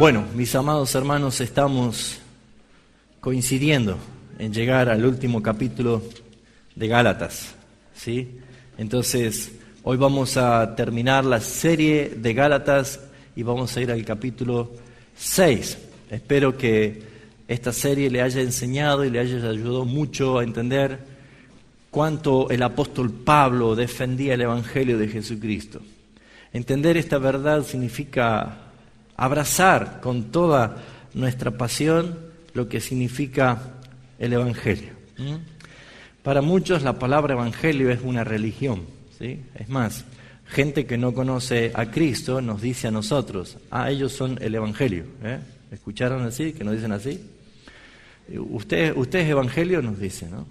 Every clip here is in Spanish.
Bueno, mis amados hermanos, estamos coincidiendo en llegar al último capítulo de Gálatas, ¿sí? Entonces, hoy vamos a terminar la serie de Gálatas y vamos a ir al capítulo 6. Espero que esta serie le haya enseñado y le haya ayudado mucho a entender cuánto el apóstol Pablo defendía el Evangelio de Jesucristo. Entender esta verdad significa abrazar con toda nuestra pasión lo que significa el Evangelio. Para muchos la palabra Evangelio es una religión, ¿sí? Es más, gente que no conoce a Cristo nos dice a nosotros, ellos son el Evangelio. ¿Escucharon así? ¿Que nos dicen así? ¿Usted es Evangelio? Nos dice, ¿no?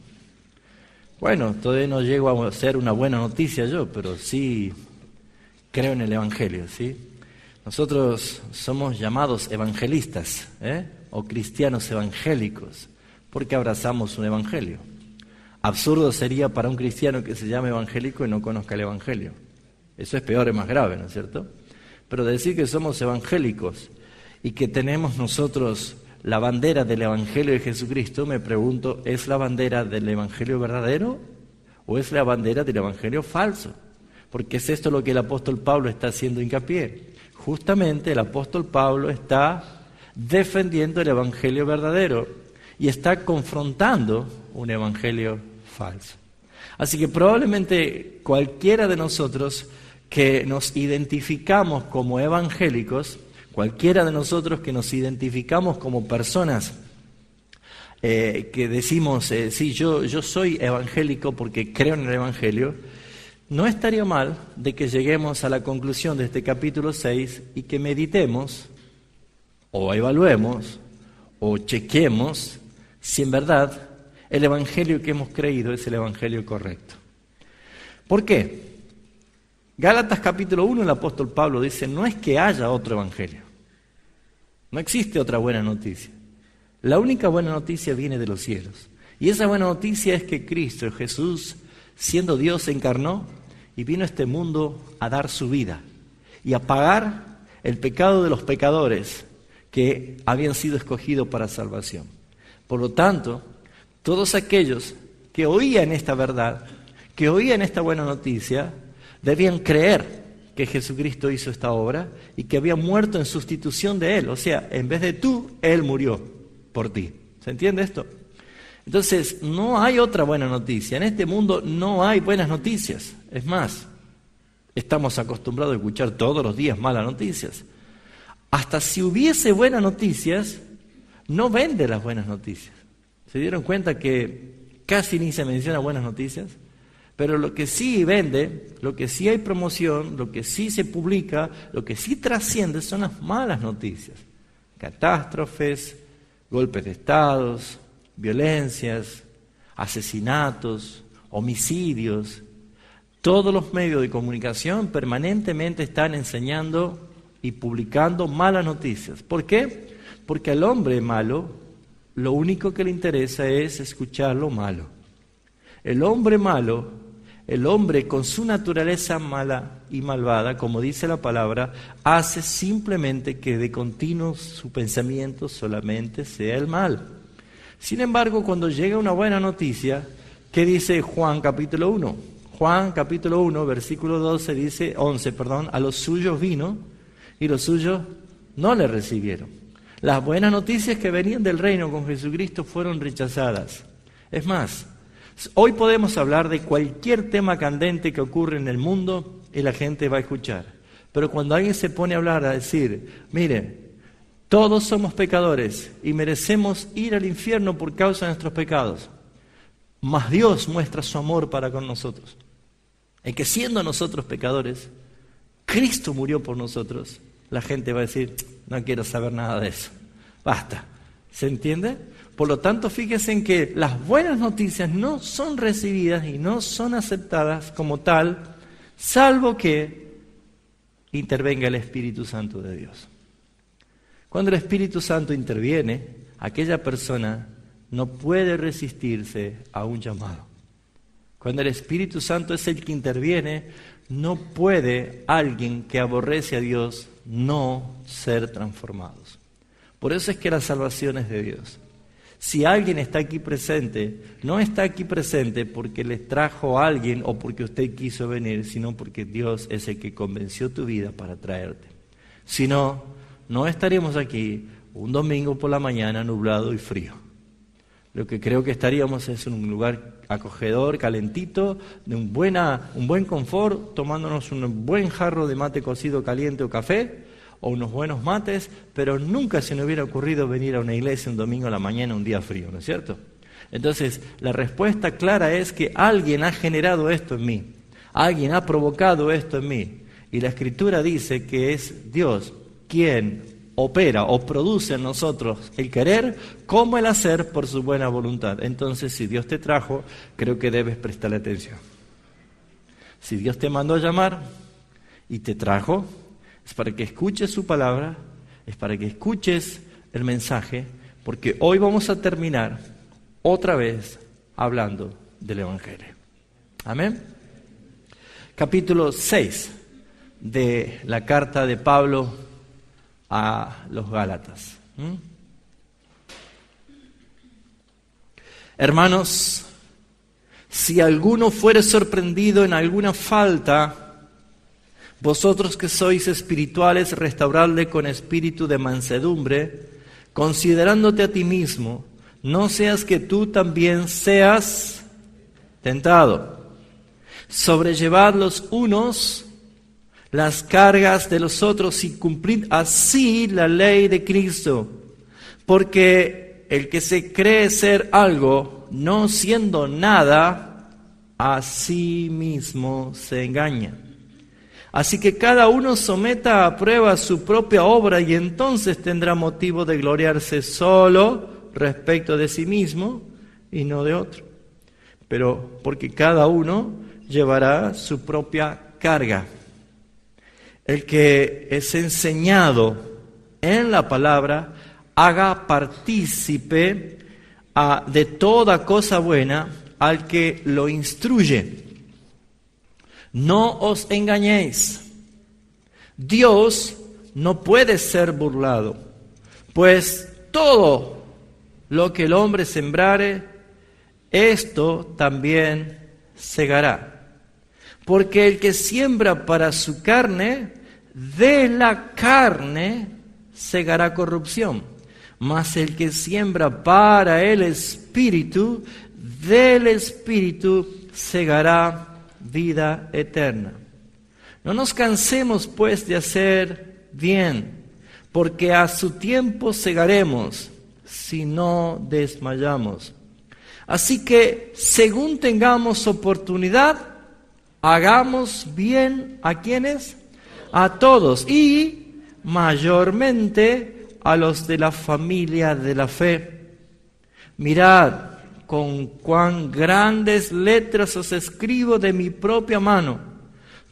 Bueno, todavía no llego a ser una buena noticia yo, pero sí creo en el Evangelio, ¿sí? Nosotros somos llamados evangelistas, o cristianos evangélicos, porque abrazamos un evangelio. Absurdo sería para un cristiano que se llame evangélico y no conozca el evangelio. Eso es peor y más grave, ¿no es cierto? Pero decir que somos evangélicos y que tenemos nosotros la bandera del evangelio de Jesucristo, me pregunto, ¿es la bandera del evangelio verdadero o es la bandera del evangelio falso? Porque es esto lo que el apóstol Pablo está haciendo hincapié. Justamente el apóstol Pablo está defendiendo el evangelio verdadero y está confrontando un evangelio falso. Así que probablemente cualquiera de nosotros que nos identificamos como evangélicos, cualquiera de nosotros que nos identificamos como personas que decimos, sí, yo soy evangélico porque creo en el evangelio, no estaría mal de que lleguemos a la conclusión de este capítulo 6 y que meditemos, o evaluemos, o chequemos si en verdad el evangelio que hemos creído es el evangelio correcto. ¿Por qué? Gálatas capítulo 1, el apóstol Pablo dice, no es que haya otro evangelio, no existe otra buena noticia. La única buena noticia viene de los cielos. Y esa buena noticia es que Cristo, Jesús, siendo Dios, se encarnó y vino a este mundo a dar su vida y a pagar el pecado de los pecadores que habían sido escogidos para salvación. Por lo tanto, todos aquellos que oían esta verdad, que oían esta buena noticia, debían creer que Jesucristo hizo esta obra y que había muerto en sustitución de Él. O sea, en vez de tú, Él murió por ti. ¿Se entiende esto? Entonces, no hay otra buena noticia. En este mundo no hay buenas noticias. Es más, estamos acostumbrados a escuchar todos los días malas noticias. Hasta si hubiese buenas noticias, no vende las buenas noticias. ¿Se dieron cuenta que casi ni se menciona buenas noticias? Pero lo que sí vende, lo que sí hay promoción, lo que sí se publica, lo que sí trasciende son las malas noticias. Catástrofes, golpes de estados, violencias, asesinatos, homicidios. Todos los medios de comunicación permanentemente están enseñando y publicando malas noticias. ¿Por qué? Porque al hombre malo lo único que le interesa es escuchar lo malo. El hombre malo, el hombre con su naturaleza mala y malvada, como dice la palabra, hace simplemente que de continuo su pensamiento solamente sea el mal. Sin embargo, cuando llega una buena noticia, ¿qué dice Juan capítulo 1? Juan capítulo 1, versículo 11, a los suyos vino y los suyos no le recibieron. Las buenas noticias que venían del reino con Jesucristo fueron rechazadas. Es más, hoy podemos hablar de cualquier tema candente que ocurre en el mundo y la gente va a escuchar. Pero cuando alguien se pone a hablar, a decir, mire, todos somos pecadores y merecemos ir al infierno por causa de nuestros pecados, mas Dios muestra su amor para con nosotros. En que siendo nosotros pecadores, Cristo murió por nosotros. La gente va a decir, no quiero saber nada de eso. Basta. ¿Se entiende? Por lo tanto, fíjense en que las buenas noticias no son recibidas y no son aceptadas como tal, salvo que intervenga el Espíritu Santo de Dios. Cuando el Espíritu Santo interviene, aquella persona no puede resistirse a un llamado. Cuando el Espíritu Santo es el que interviene, no puede alguien que aborrece a Dios no ser transformados. Por eso es que la salvación es de Dios. Si alguien está aquí presente, no está aquí presente porque les trajo a alguien o porque usted quiso venir, sino porque Dios es el que convenció tu vida para traerte. Si no, no estaríamos aquí un domingo por la mañana nublado y frío. Lo que creo que estaríamos es en un lugar acogedor, calentito, de un buen confort, tomándonos un buen jarro de mate cocido caliente o café, o unos buenos mates, pero nunca se nos hubiera ocurrido venir a una iglesia un domingo a la mañana, un día frío, ¿no es cierto? Entonces, la respuesta clara es que alguien ha generado esto en mí, alguien ha provocado esto en mí, y la Escritura dice que es Dios quien opera o produce en nosotros el querer como el hacer por su buena voluntad. Entonces, si Dios te trajo, creo que debes prestarle atención. Si Dios te mandó a llamar y te trajo, es para que escuches su palabra, es para que escuches el mensaje, porque hoy vamos a terminar otra vez hablando del Evangelio. Amén. Capítulo 6 de la carta de Pablo a los Gálatas. Hermanos, si alguno fuere sorprendido en alguna falta, vosotros que sois espirituales, restauradle con espíritu de mansedumbre, considerándote a ti mismo, no seas que tú también seas tentado. Sobrellevad los unos las cargas de los otros y cumplid así la ley de Cristo. Porque el que se cree ser algo, no siendo nada, a sí mismo se engaña. Así que cada uno someta a prueba su propia obra y entonces tendrá motivo de gloriarse solo respecto de sí mismo y no de otro. Pero porque cada uno llevará su propia carga. El que es enseñado en la palabra, haga partícipe de toda cosa buena al que lo instruye. No os engañéis. Dios no puede ser burlado, pues todo lo que el hombre sembrare, esto también segará. Porque el que siembra para su carne, de la carne segará corrupción. Mas el que siembra para el Espíritu, del Espíritu segará vida eterna. No nos cansemos pues de hacer bien, porque a su tiempo segaremos, si no desmayamos. Así que, según tengamos oportunidad, hagamos bien ¿a quiénes? A todos, y mayormente a los de la familia de la fe. Mirad con cuán grandes letras os escribo de mi propia mano.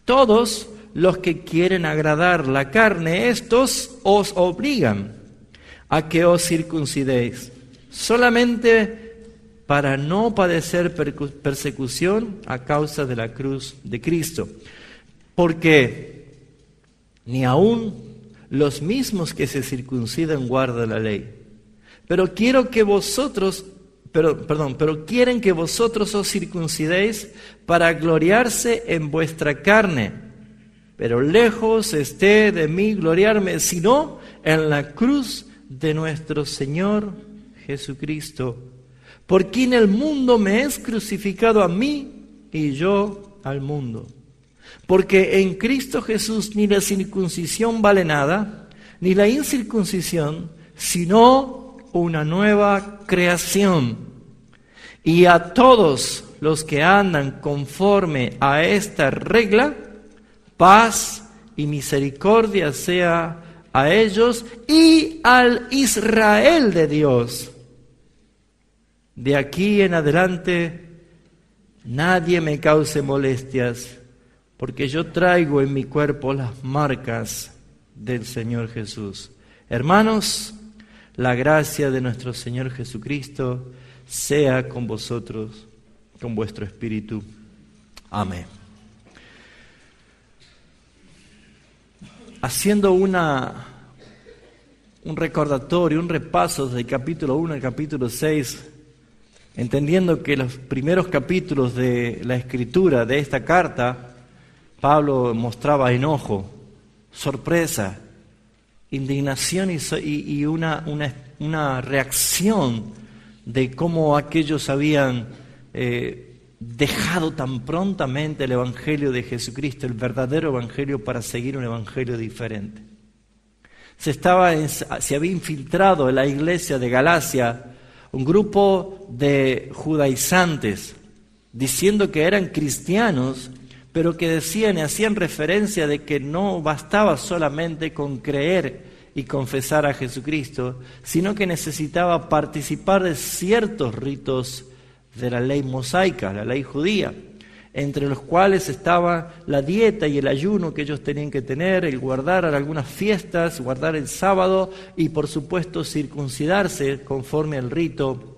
Todos los que quieren agradar la carne, estos os obligan a que os circuncidéis, solamente para no padecer persecución a causa de la cruz de Cristo. Porque ni aun los mismos que se circuncidan guardan la ley, pero quieren que vosotros os circuncidéis para gloriarse en vuestra carne. Pero lejos esté de mí gloriarme, sino en la cruz de nuestro Señor Jesucristo, por quien el mundo me es crucificado a mí y yo al mundo. Porque en Cristo Jesús ni la circuncisión vale nada, ni la incircuncisión, sino una nueva creación. Y a todos los que andan conforme a esta regla, paz y misericordia sea a ellos y al Israel de Dios. De aquí en adelante nadie me cause molestias, porque yo traigo en mi cuerpo las marcas del Señor Jesús. Hermanos, la gracia de nuestro Señor Jesucristo sea con vosotros, con vuestro espíritu. Amén. Haciendo una un recordatorio, un repaso del capítulo 1 al capítulo 6, entendiendo que los primeros capítulos de la escritura de esta carta, Pablo mostraba enojo, sorpresa, indignación y una reacción de cómo aquellos habían dejado tan prontamente el Evangelio de Jesucristo, el verdadero Evangelio, para seguir un Evangelio diferente. Se había infiltrado en la iglesia de Galacia un grupo de judaizantes, diciendo que eran cristianos, pero que decían y hacían referencia de que no bastaba solamente con creer y confesar a Jesucristo, sino que necesitaba participar de ciertos ritos de la ley mosaica, la ley judía, entre los cuales estaba la dieta y el ayuno que ellos tenían que tener, el guardar algunas fiestas, guardar el sábado y por supuesto circuncidarse conforme al rito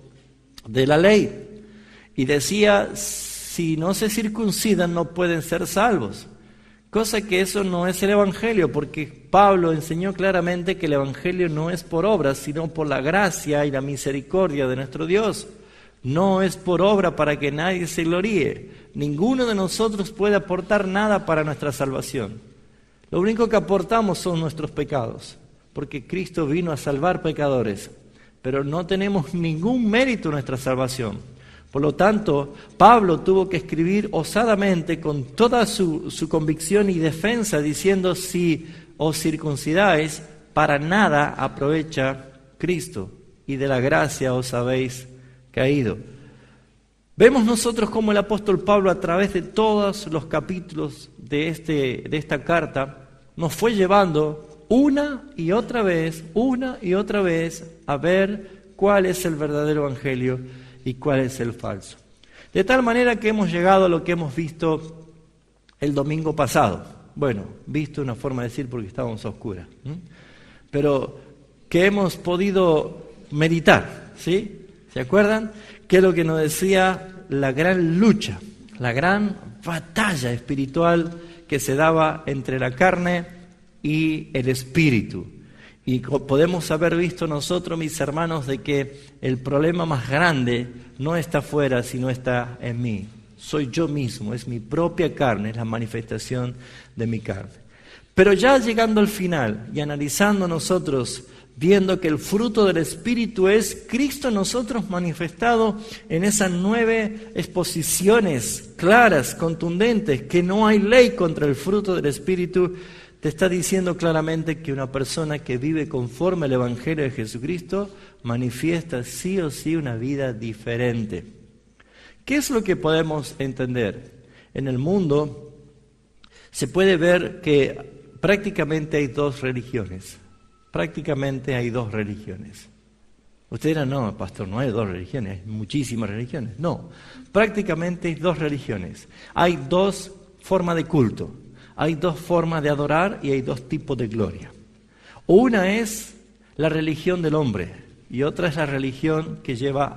de la ley. Y decía, si no se circuncidan no pueden ser salvos. Cosa que eso no es el Evangelio, porque Pablo enseñó claramente que el Evangelio no es por obras, sino por la gracia y la misericordia de nuestro Dios. No es por obra para que nadie se gloríe. Ninguno de nosotros puede aportar nada para nuestra salvación. Lo único que aportamos son nuestros pecados, porque Cristo vino a salvar pecadores, pero no tenemos ningún mérito en nuestra salvación. Por lo tanto, Pablo tuvo que escribir osadamente con toda su convicción y defensa, diciendo, si os circuncidáis, para nada aprovecha Cristo, y de la gracia os habéis caído. Vemos nosotros cómo el apóstol Pablo, a través de todos los capítulos de esta carta, nos fue llevando una y otra vez a ver cuál es el verdadero evangelio y cuál es el falso. De tal manera que hemos llegado a lo que hemos visto el domingo pasado. Bueno, visto una forma de decir porque estábamos a oscuras, pero que hemos podido meditar, ¿sí? ¿Se acuerdan? ¿Qué es lo que nos decía la gran lucha, la gran batalla espiritual que se daba entre la carne y el espíritu? Y podemos haber visto nosotros, mis hermanos, de que el problema más grande no está afuera, sino está en mí. Soy yo mismo, es mi propia carne, es la manifestación de mi carne. Pero ya llegando al final y analizando nosotros, viendo que el fruto del Espíritu es Cristo en nosotros manifestado en esas 9 exposiciones claras, contundentes, que no hay ley contra el fruto del Espíritu, te está diciendo claramente que una persona que vive conforme al Evangelio de Jesucristo manifiesta sí o sí una vida diferente. ¿Qué es lo que podemos entender? En el mundo se puede ver que prácticamente hay 2 religiones. Prácticamente hay 2 religiones. Usted dirá, no, pastor, no hay 2 religiones, hay muchísimas religiones. No, prácticamente hay 2 religiones. Hay 2 formas de culto. Hay 2 formas de adorar y hay 2 tipos de gloria. Una es la religión del hombre y otra es la religión que lleva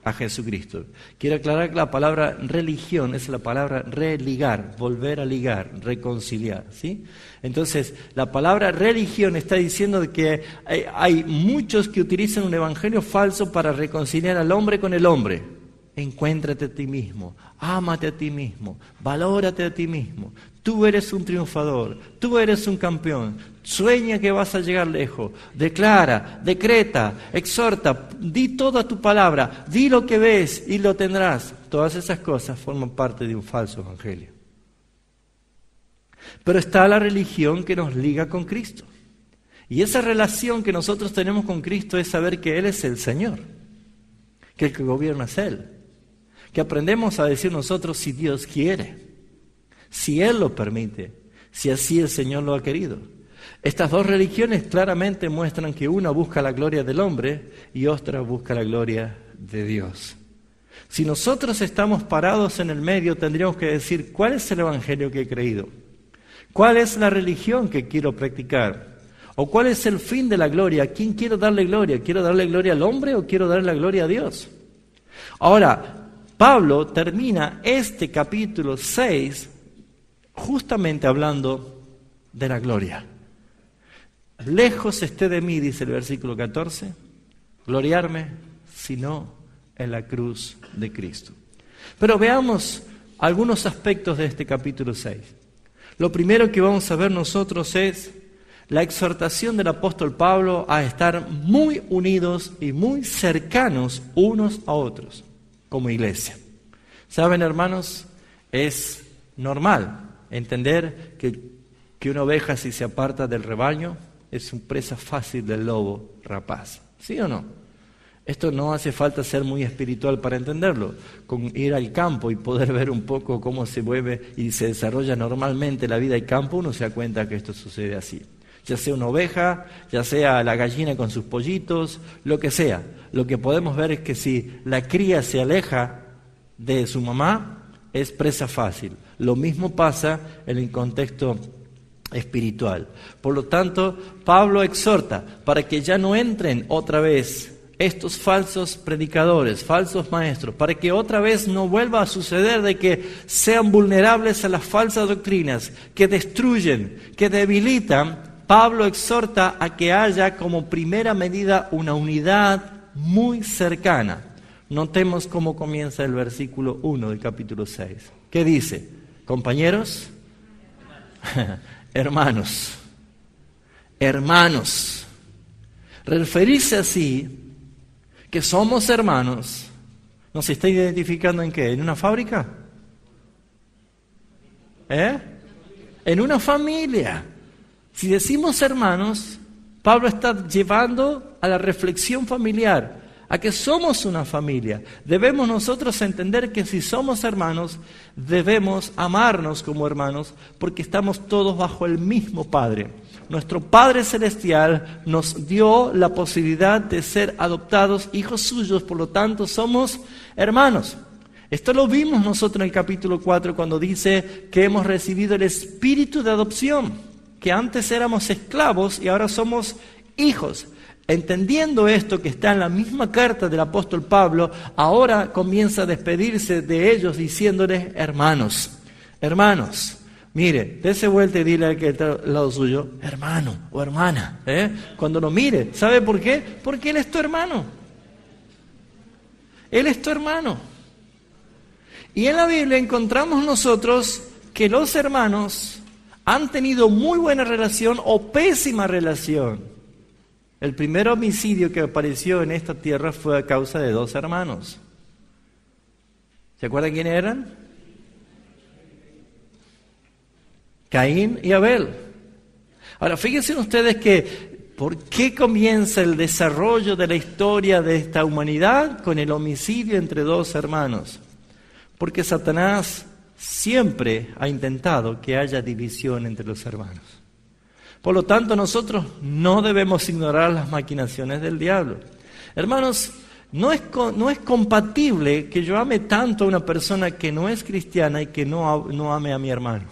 a Jesucristo. Quiero aclarar que la palabra religión es la palabra religar, volver a ligar, reconciliar, ¿sí? Entonces, la palabra religión está diciendo que hay muchos que utilizan un evangelio falso para reconciliar al hombre con el hombre. Encuéntrate a ti mismo, ámate a ti mismo, valórate a ti mismo. Tú eres un triunfador, tú eres un campeón. Sueña que vas a llegar lejos. Declara, decreta, exhorta, di toda tu palabra, di lo que ves y lo tendrás. Todas esas cosas forman parte de un falso evangelio. Pero está la religión que nos liga con Cristo. Y esa relación que nosotros tenemos con Cristo es saber que Él es el Señor, que el que gobierna es Él. Que aprendemos a decir nosotros si Dios quiere, si Él lo permite, si así el Señor lo ha querido. Estas 2 religiones claramente muestran que una busca la gloria del hombre y otra busca la gloria de Dios. Si nosotros estamos parados en el medio, tendríamos que decir, ¿cuál es el evangelio que he creído? ¿Cuál es la religión que quiero practicar? ¿O cuál es el fin de la gloria? ¿A quién quiero darle gloria? ¿Quiero darle gloria al hombre o quiero darle la gloria a Dios? Ahora, Pablo termina este capítulo 6 justamente hablando de la gloria. lejos esté de mí, dice el versículo 14, gloriarme, sino en la cruz de Cristo. Pero veamos algunos aspectos de este capítulo 6. Lo primero que vamos a ver nosotros es la exhortación del apóstol Pablo a estar muy unidos y muy cercanos unos a otros como iglesia. ¿Saben, hermanos? Es normal entender que una oveja, si se aparta del rebaño, es una presa fácil del lobo rapaz. ¿Sí o no? Esto no hace falta ser muy espiritual para entenderlo. Con ir al campo y poder ver un poco cómo se mueve y se desarrolla normalmente la vida del campo, uno se da cuenta que esto sucede así. Ya sea una oveja, ya sea la gallina con sus pollitos, lo que sea. Lo que podemos ver es que si la cría se aleja de su mamá, es presa fácil. Lo mismo pasa en el contexto espiritual. Por lo tanto, Pablo exhorta para que ya no entren otra vez estos falsos predicadores, falsos maestros, para que otra vez no vuelva a suceder de que sean vulnerables a las falsas doctrinas, que destruyen, que debilitan. Pablo exhorta a que haya como primera medida una unidad muy cercana. Notemos cómo comienza el versículo 1 del capítulo 6. ¿Qué dice? Compañeros, hermanos, referirse así, que somos hermanos, ¿nos está identificando en qué? ¿En una fábrica? En una familia. Si decimos hermanos, Pablo está llevando a la reflexión familiar, a que somos una familia. Debemos nosotros entender que si somos hermanos, debemos amarnos como hermanos, porque estamos todos bajo el mismo Padre. Nuestro Padre Celestial nos dio la posibilidad de ser adoptados hijos suyos, por lo tanto somos hermanos. Esto lo vimos nosotros en el capítulo 4 cuando dice que hemos recibido el espíritu de adopción, que antes éramos esclavos y ahora somos hijos. Entendiendo esto que está en la misma carta del apóstol Pablo, ahora comienza a despedirse de ellos diciéndoles hermanos. Hermanos, mire, dése vuelta y dile al que está al lado suyo, hermano o hermana. Cuando lo mire, ¿sabe por qué? Porque Él es tu hermano. Él es tu hermano. Y en la Biblia encontramos nosotros que los hermanos han tenido muy buena relación o pésima relación. El primer homicidio que apareció en esta tierra fue a causa de dos hermanos. ¿Se acuerdan quiénes eran? Caín y Abel. Ahora, fíjense ustedes que ¿por qué comienza el desarrollo de la historia de esta humanidad con el homicidio entre dos hermanos? Porque Satanás siempre ha intentado que haya división entre los hermanos. Por lo tanto, nosotros no debemos ignorar las maquinaciones del diablo. Hermanos, no es compatible que yo ame tanto a una persona que no es cristiana y que no ame a mi hermano.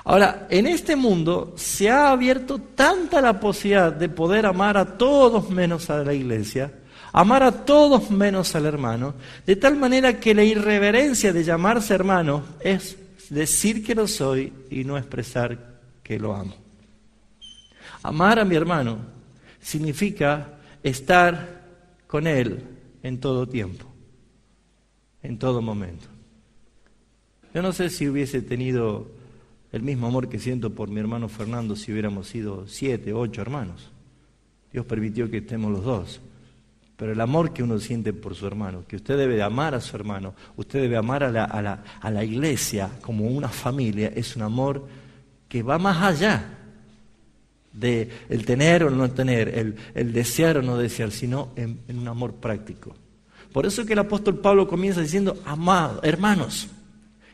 Ahora, en este mundo se ha abierto tanta la posibilidad de poder amar a todos menos a la iglesia, amar a todos menos al hermano, de tal manera que la irreverencia de llamarse hermano es decir que lo soy y no expresar que lo amo. Amar a mi hermano significa estar con él en todo tiempo, en todo momento. Yo no sé si hubiese tenido el mismo amor que siento por mi hermano Fernando si hubiéramos sido 7, 8 hermanos. Dios permitió que estemos los dos. Pero el amor que uno siente por su hermano, que usted debe amar a su hermano, usted debe amar a la iglesia como una familia, es un amor que va más allá de el tener o no tener, el desear o no desear, sino en un amor práctico. Por eso que el apóstol Pablo comienza diciendo, amados, hermanos.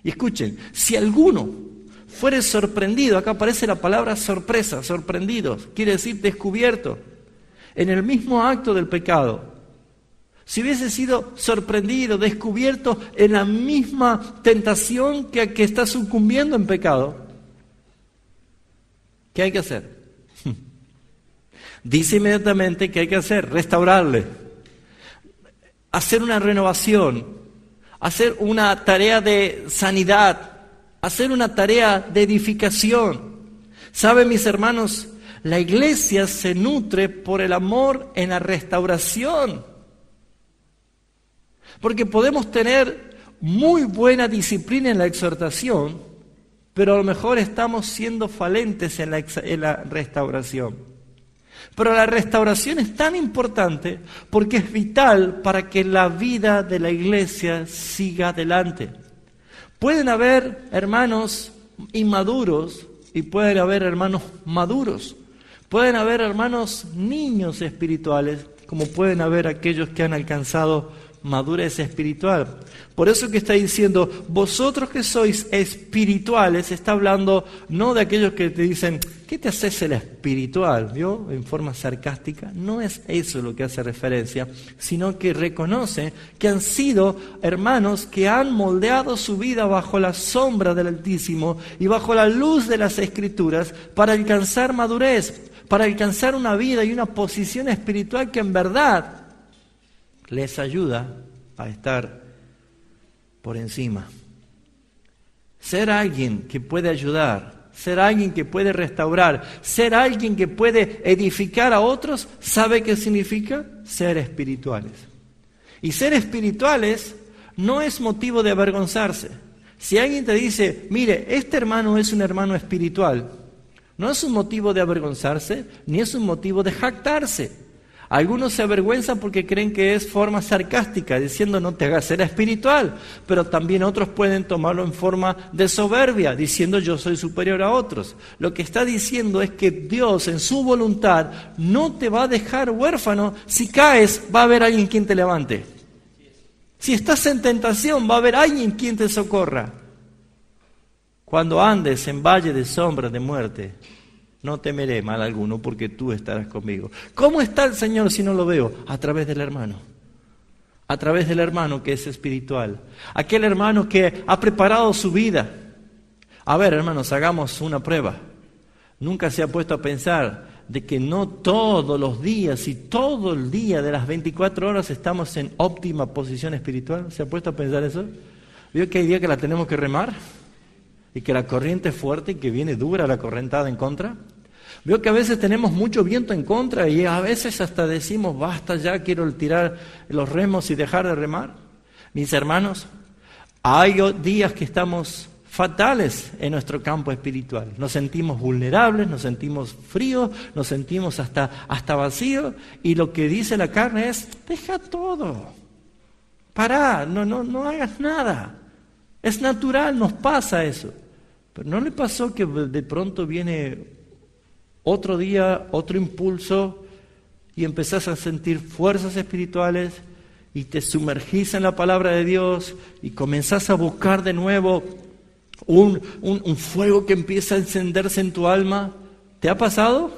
Y escuchen, si alguno fuere sorprendido, acá aparece la palabra sorpresa, sorprendidos, quiere decir descubierto, en el mismo acto del pecado. Si hubiese sido sorprendido, descubierto en la misma tentación que está sucumbiendo en pecado, ¿qué hay que hacer? Dice inmediatamente que hay que hacer, restaurarle, hacer una renovación, hacer una tarea de sanidad, hacer una tarea de edificación. ¿Saben, mis hermanos? La iglesia se nutre por el amor en la restauración. Porque podemos tener muy buena disciplina en la exhortación, pero a lo mejor estamos siendo falentes en la restauración. Pero la restauración es tan importante porque es vital para que la vida de la iglesia siga adelante. Pueden haber hermanos inmaduros y pueden haber hermanos maduros. Pueden haber hermanos niños espirituales, como pueden haber aquellos que han alcanzado madurez espiritual. Por eso que está diciendo, vosotros que sois espirituales, está hablando no de aquellos que te dicen, ¿qué te haces el espiritual? ¿Vio? En forma sarcástica. No es eso lo que hace referencia, sino que reconoce que han sido hermanos que han moldeado su vida bajo la sombra del Altísimo y bajo la luz de las Escrituras para alcanzar madurez, para alcanzar una vida y una posición espiritual que en verdad les ayuda a estar por encima. Ser alguien que puede ayudar, ser alguien que puede restaurar, ser alguien que puede edificar a otros, ¿sabe qué significa? Ser espirituales. Y ser espirituales no es motivo de avergonzarse. Si alguien te dice, mire, este hermano es un hermano espiritual, no es un motivo de avergonzarse, ni es un motivo de jactarse. Algunos se avergüenzan porque creen que es forma sarcástica, diciendo no te hagas ser espiritual, pero también otros pueden tomarlo en forma de soberbia, diciendo yo soy superior a otros. Lo que está diciendo es que Dios en su voluntad no te va a dejar huérfano. Si caes, va a haber alguien quien te levante. Si estás en tentación, va a haber alguien quien te socorra. Cuando andes en valle de sombra de muerte, no temeré mal alguno porque tú estarás conmigo. ¿Cómo está el Señor si no lo veo? A través del hermano. A través del hermano que es espiritual. Aquel hermano que ha preparado su vida. A ver, hermanos, hagamos una prueba. Nunca se ha puesto a pensar de que no todos los días y todo el día de las 24 horas estamos en óptima posición espiritual. ¿Se ha puesto a pensar eso? ¿Vio que hay días que la tenemos que remar? Y que la corriente es fuerte y que viene dura la correntada en contra. Veo que a veces tenemos mucho viento en contra y a veces hasta decimos, basta ya, quiero tirar los remos y dejar de remar. Mis hermanos, hay días que estamos fatales en nuestro campo espiritual. Nos sentimos vulnerables, nos sentimos fríos, nos sentimos hasta vacíos y lo que dice la carne es, deja todo. Pará, no hagas nada. Es natural, nos pasa eso. Pero ¿no le pasó que de pronto viene otro día, otro impulso y empezás a sentir fuerzas espirituales y te sumergís en la palabra de Dios y comenzás a buscar de nuevo un fuego que empieza a encenderse en tu alma? ¿Te ha pasado?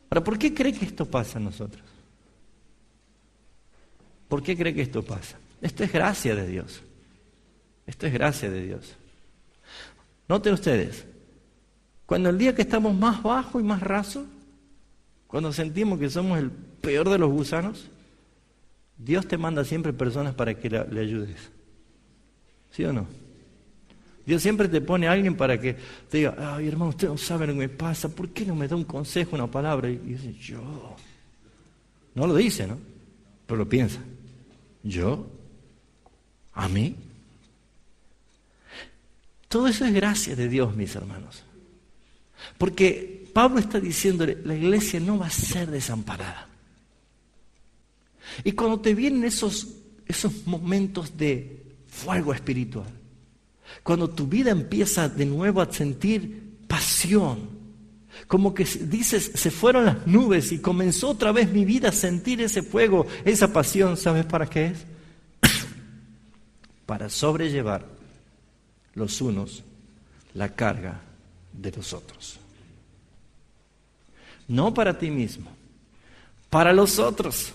Ahora, ¿por qué cree que esto pasa a nosotros? ¿Por qué cree que esto pasa? Esto es gracia de Dios. Esto es gracia de Dios. Noten ustedes, cuando el día que estamos más bajo y más raso, cuando sentimos que somos el peor de los gusanos, Dios te manda siempre personas para que le ayudes. ¿Sí o no? Dios siempre te pone a alguien para que te diga, ay hermano, usted no sabe lo que me pasa, ¿por qué no me da un consejo, una palabra? Y dice, yo. No lo dice, ¿no? Pero lo piensa. ¿Yo? ¿A mí? Todo eso es gracia de Dios, mis hermanos. Porque Pablo está diciéndole, la iglesia no va a ser desamparada. Y cuando te vienen esos momentos de fuego espiritual, cuando tu vida empieza de nuevo a sentir pasión, como que dices, se fueron las nubes y comenzó otra vez mi vida a sentir ese fuego, esa pasión, ¿sabes para qué es? Para sobrellevar los unos la carga de los otros. No para ti mismo, para los otros.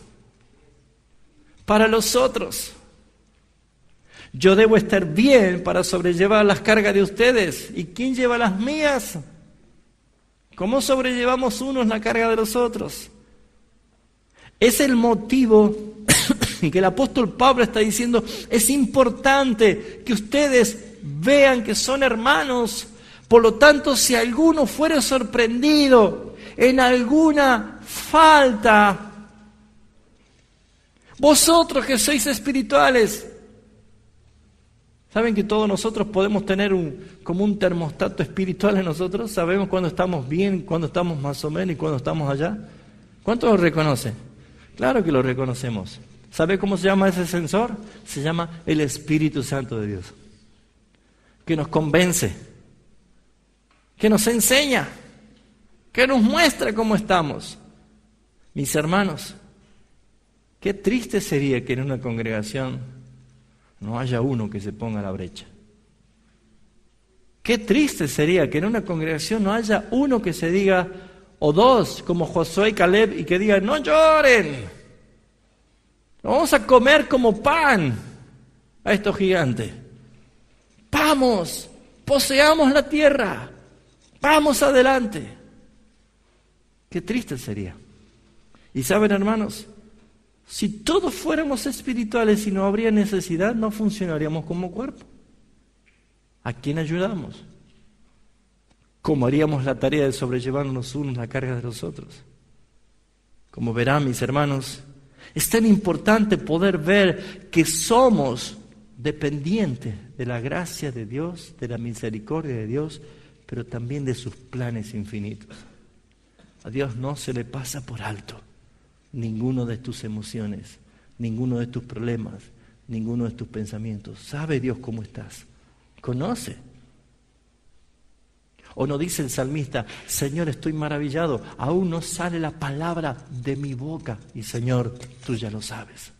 Para los otros. Yo debo estar bien para sobrellevar las cargas de ustedes. ¿Y quién lleva las mías? ¿Cómo sobrellevamos unos la carga de los otros? Es el motivo que el apóstol Pablo está diciendo, es importante que ustedes vean que son hermanos, Por lo tanto, si alguno fuere sorprendido en alguna falta, vosotros que sois espirituales, ¿saben que todos nosotros podemos tener como un termostato espiritual en nosotros? ¿Sabemos cuándo estamos bien, cuándo estamos más o menos y cuándo estamos allá? ¿Cuántos lo reconocen? Claro que lo reconocemos. ¿Sabe cómo se llama ese sensor? Se llama el Espíritu Santo de Dios, que nos convence, que nos enseña, que nos muestra cómo estamos. Mis hermanos, qué triste sería que en una congregación no haya uno que se ponga a la brecha. Qué triste sería que en una congregación no haya uno que se diga, o dos, como Josué y Caleb, y que digan, no lloren, vamos a comer como pan a estos gigantes. Vamos, poseamos la tierra, vamos adelante. Qué triste sería. Y saben, hermanos, si todos fuéramos espirituales y no habría necesidad, no funcionaríamos como cuerpo. ¿A quién ayudamos? ¿Cómo haríamos la tarea de sobrellevarnos unos la carga de los otros? Como verán, mis hermanos, es tan importante poder ver que somos dependientes de la gracia de Dios, de la misericordia de Dios, pero también de sus planes infinitos. A Dios no se le pasa por alto ninguno de tus emociones, ninguno de tus problemas, ninguno de tus pensamientos. Sabe Dios cómo estás, conoce. ¿O no dice el salmista, Señor, estoy maravillado, aún no sale la palabra de mi boca, y Señor, tú ya lo sabes?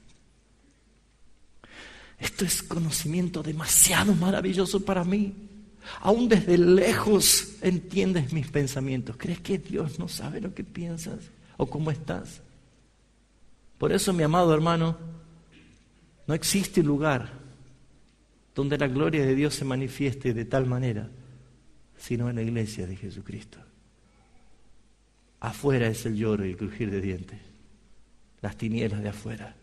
Esto es conocimiento demasiado maravilloso para mí. Aún desde lejos entiendes mis pensamientos. ¿Crees que Dios no sabe lo que piensas o cómo estás? Por eso, mi amado hermano, no existe lugar donde la gloria de Dios se manifieste de tal manera, sino en la iglesia de Jesucristo. Afuera es el lloro y el crujir de dientes, las tinieblas de afuera.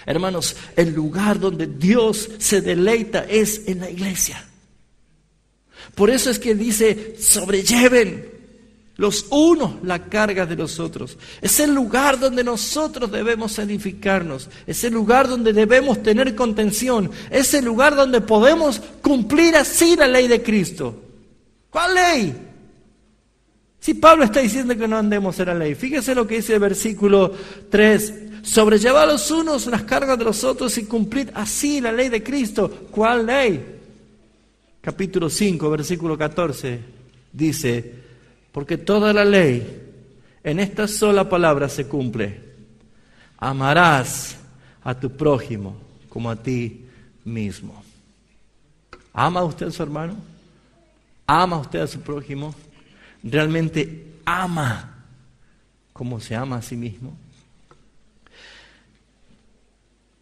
Hermanos, el lugar donde Dios se deleita es en la iglesia. Por eso es que dice, sobrelleven los unos la carga de los otros. Es el lugar donde nosotros debemos edificarnos. Es el lugar donde debemos tener contención. Es el lugar donde podemos cumplir así la ley de Cristo. ¿Cuál ley? Si Pablo está diciendo que no andemos en la ley. Fíjese lo que dice el versículo 3. Sobrellevad los unos las cargas de los otros y cumplid así la ley de Cristo. ¿Cuál ley? Capítulo 5, versículo 14, dice, porque toda la ley en esta sola palabra se cumple. Amarás a tu prójimo como a ti mismo. ¿Ama usted a su hermano? ¿Ama usted a su prójimo? ¿Realmente ama como se ama a sí mismo?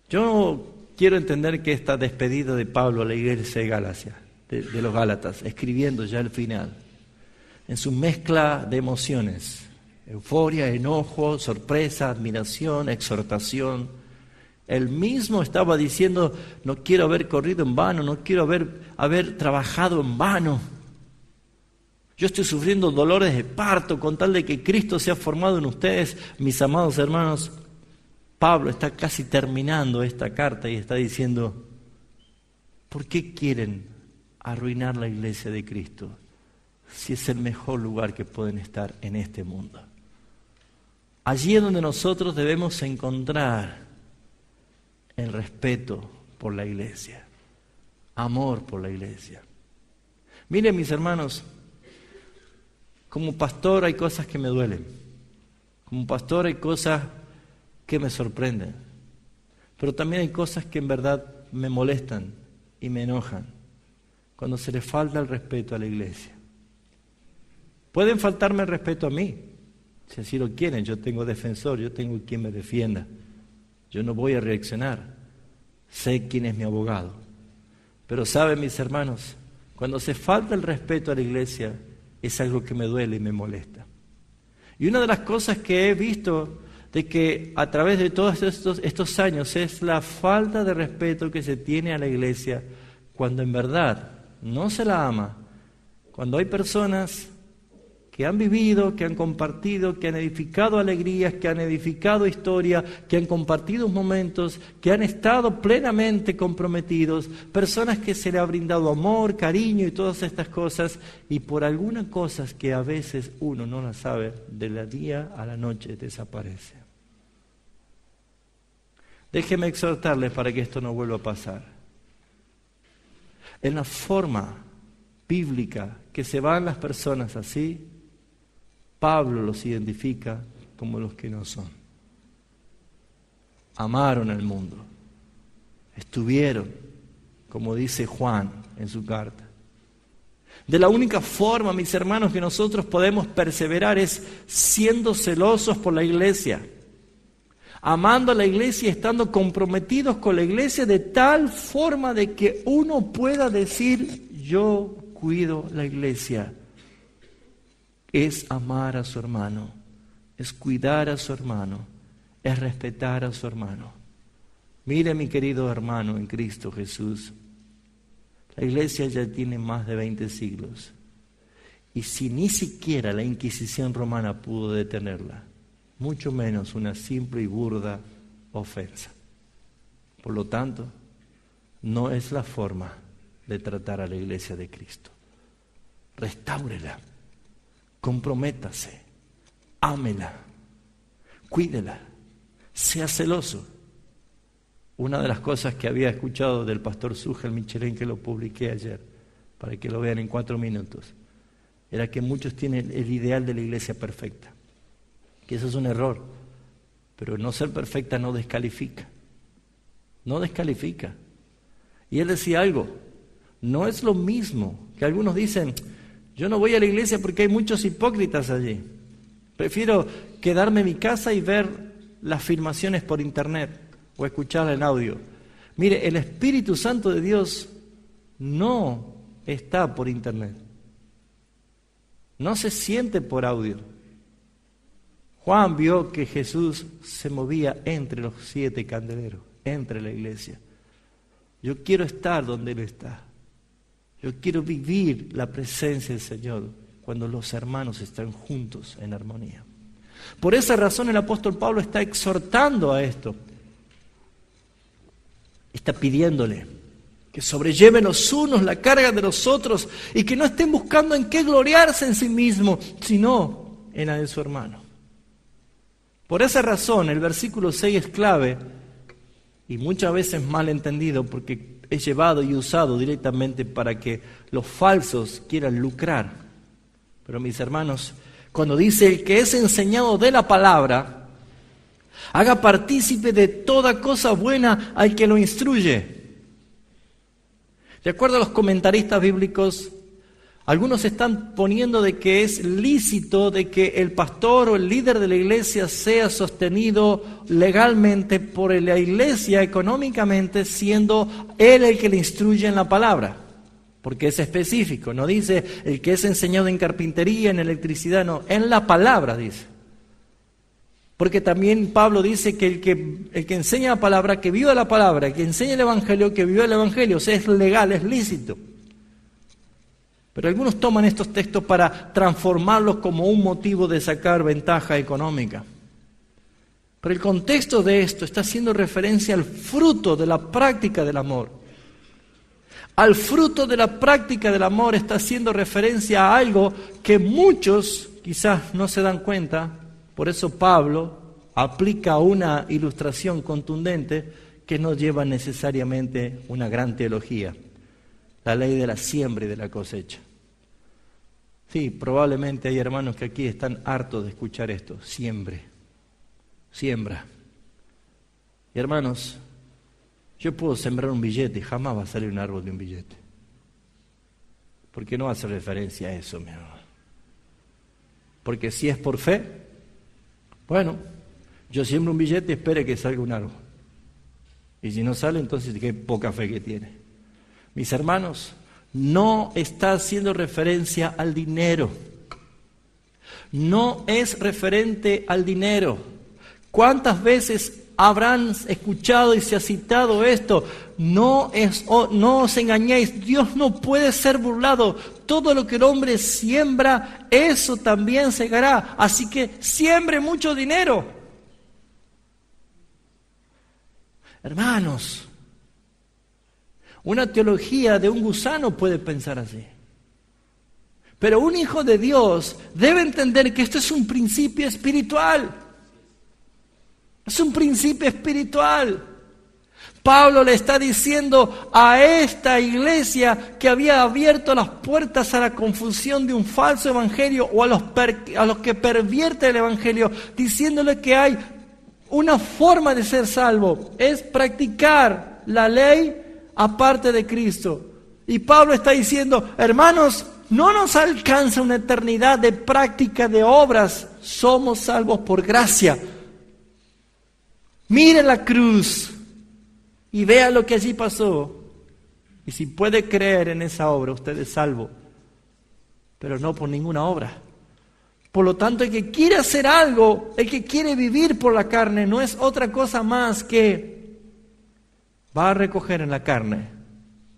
Yo quiero entender que esta despedida de Pablo a la iglesia de Galacia, de los Gálatas, escribiendo ya el final, en su mezcla de emociones, euforia, enojo, sorpresa, admiración, exhortación, él mismo estaba diciendo, no quiero haber corrido en vano, no quiero haber trabajado en vano. Yo estoy sufriendo dolores de parto con tal de que Cristo sea formado en ustedes, mis amados hermanos. Pablo está casi terminando esta carta y está diciendo, ¿por qué quieren arruinar la iglesia de Cristo si es el mejor lugar que pueden estar en este mundo? Allí es donde nosotros debemos encontrar el respeto por la iglesia, amor por la iglesia. Miren, mis hermanos, como pastor hay cosas que me duelen, como pastor hay cosas que me sorprenden, pero también hay cosas que en verdad me molestan y me enojan cuando se le falta el respeto a la iglesia. Pueden faltarme el respeto a mí, si así lo quieren. Yo tengo defensor, yo tengo quien me defienda. Yo no voy a reaccionar. Sé quién es mi abogado. Pero saben, mis hermanos, cuando se falta el respeto a la iglesia, es algo que me duele y me molesta. Y una de las cosas que he visto de que a través de todos estos años es la falta de respeto que se tiene a la iglesia cuando en verdad no se la ama, Cuando hay personas que han vivido, que han compartido, que han edificado alegrías, que han edificado historia, que han compartido momentos, que han estado plenamente comprometidos, personas que se le ha brindado amor, cariño y todas estas cosas, y por algunas cosas que a veces uno no las sabe, de la día a la noche desaparece. Déjeme exhortarles para que esto no vuelva a pasar. En la forma bíblica que se van las personas así, Pablo los identifica como los que no son. Amaron al mundo, estuvieron, como dice Juan en su carta. De la única forma, mis hermanos, que nosotros podemos perseverar es siendo celosos por la iglesia, amando a la iglesia y estando comprometidos con la iglesia de tal forma de que uno pueda decir, yo cuido la iglesia. Es amar a su hermano, es cuidar a su hermano, es respetar a su hermano. Mire, mi querido hermano en Cristo Jesús, la iglesia ya tiene más de 20 siglos. Y si ni siquiera la Inquisición romana pudo detenerla, mucho menos una simple y burda ofensa. Por lo tanto, no es la forma de tratar a la iglesia de Cristo. Restáurela. Comprométase, ámela, cuídela, sea celoso. Una de las cosas que había escuchado del pastor Sugel Michelén, que lo publiqué ayer, para que lo vean en 4 minutos, era que muchos tienen el ideal de la iglesia perfecta, que eso es un error, pero no ser perfecta no descalifica, no descalifica. Y él decía algo, no es lo mismo que algunos dicen, yo no voy a la iglesia porque hay muchos hipócritas allí. Prefiero quedarme en mi casa y ver las filmaciones por internet o escucharla en audio. Mire, el Espíritu Santo de Dios no está por internet. No se siente por audio. Juan vio que Jesús se movía entre los 7 candeleros, entre la iglesia. Yo quiero estar donde Él está. Yo quiero vivir la presencia del Señor cuando los hermanos están juntos en armonía. Por esa razón el apóstol Pablo está exhortando a esto. Está pidiéndole que sobrelleven los unos la carga de los otros y que no estén buscando en qué gloriarse en sí mismo, sino en la de su hermano. Por esa razón el versículo 6 es clave y muchas veces mal entendido porque es llevado y usado directamente para que los falsos quieran lucrar. Pero mis hermanos, cuando dice el que es enseñado de la palabra, haga partícipe de toda cosa buena al que lo instruye. De acuerdo a los comentaristas bíblicos, algunos están poniendo de que es lícito de que el pastor o el líder de la iglesia sea sostenido legalmente por la iglesia económicamente, siendo él el que le instruye en la palabra, porque es específico, no dice el que es enseñado en carpintería, en electricidad, no, en la palabra dice. Porque también Pablo dice que el que enseña la palabra, que viva la palabra, que enseña el evangelio, que viva el evangelio, o sea, es legal, es lícito. Pero algunos toman estos textos para transformarlos como un motivo de sacar ventaja económica. Pero el contexto de esto está haciendo referencia al fruto de la práctica del amor. Al fruto de la práctica del amor está haciendo referencia a algo que muchos quizás no se dan cuenta. Por eso Pablo aplica una ilustración contundente que no lleva necesariamente una gran teología. La ley de la siembra y de la cosecha. Sí, probablemente hay hermanos que aquí están hartos de escuchar esto. Siembra. Y hermanos, yo puedo sembrar un billete y jamás va a salir un árbol de un billete. Porque no hace referencia a eso, mi hermano. Porque si es por fe, bueno, yo siembro un billete y espere que salga un árbol. Y si no sale, entonces qué poca fe que tiene. Mis hermanos, no está haciendo referencia al dinero. No es referente al dinero. ¿Cuántas veces habrán escuchado y se ha citado esto? no os engañéis, Dios no puede ser burlado. Todo lo que el hombre siembra, eso también segará. Así que siembre mucho dinero. Hermanos, una teología de un gusano puede pensar así. Pero un hijo de Dios debe entender que esto es un principio espiritual. Es un principio espiritual. Pablo le está diciendo a esta iglesia que había abierto las puertas a la confusión de un falso evangelio o a los que pervierten el evangelio, diciéndole que hay una forma de ser salvo, es practicar la ley aparte de Cristo. Y Pablo está diciendo, hermanos, no nos alcanza una eternidad de práctica de obras, somos salvos por gracia. Miren la cruz y vean lo que allí pasó. Y si puede creer en esa obra, usted es salvo, pero no por ninguna obra. Por lo tanto, el que quiere hacer algo, el que quiere vivir por la carne, no es otra cosa más que va a recoger en la carne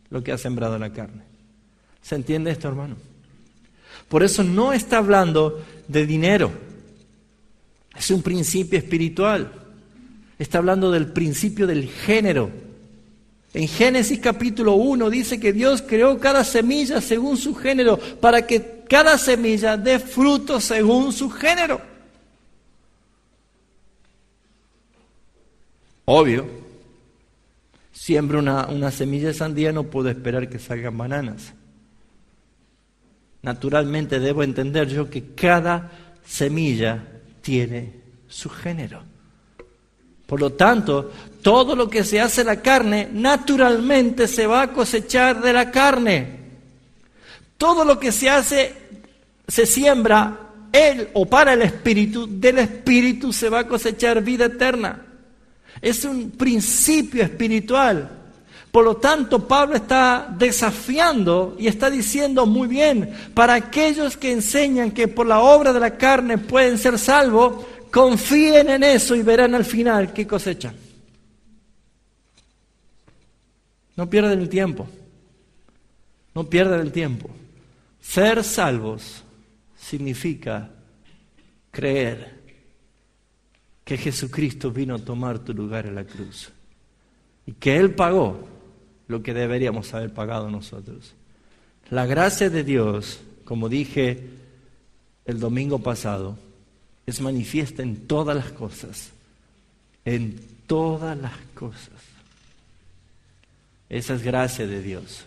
lo que ha sembrado en la carne. ¿Se entiende esto, hermano? Por eso no está hablando de dinero. Es un principio espiritual. Está hablando del principio del género. En Génesis capítulo 1 dice que Dios creó cada semilla según su género, para que cada semilla dé fruto según su género. Obvio, siembro una semilla de sandía, no puedo esperar que salgan bananas. Naturalmente debo entender yo que cada semilla tiene su género. Por lo tanto, todo lo que se hace en la carne, naturalmente se va a cosechar de la carne. Todo lo que se hace, se siembra para el Espíritu, del Espíritu se va a cosechar vida eterna. Es un principio espiritual. Por lo tanto, Pablo está desafiando y está diciendo muy bien, para aquellos que enseñan que por la obra de la carne pueden ser salvos, confíen en eso y verán al final qué cosechan. No pierdan el tiempo. No pierdan el tiempo. Ser salvos significa creer que Jesucristo vino a tomar tu lugar en la cruz y que Él pagó lo que deberíamos haber pagado nosotros. La gracia de Dios, como dije el domingo pasado, es manifiesta en todas las cosas. En todas las cosas. Esa es gracia de Dios.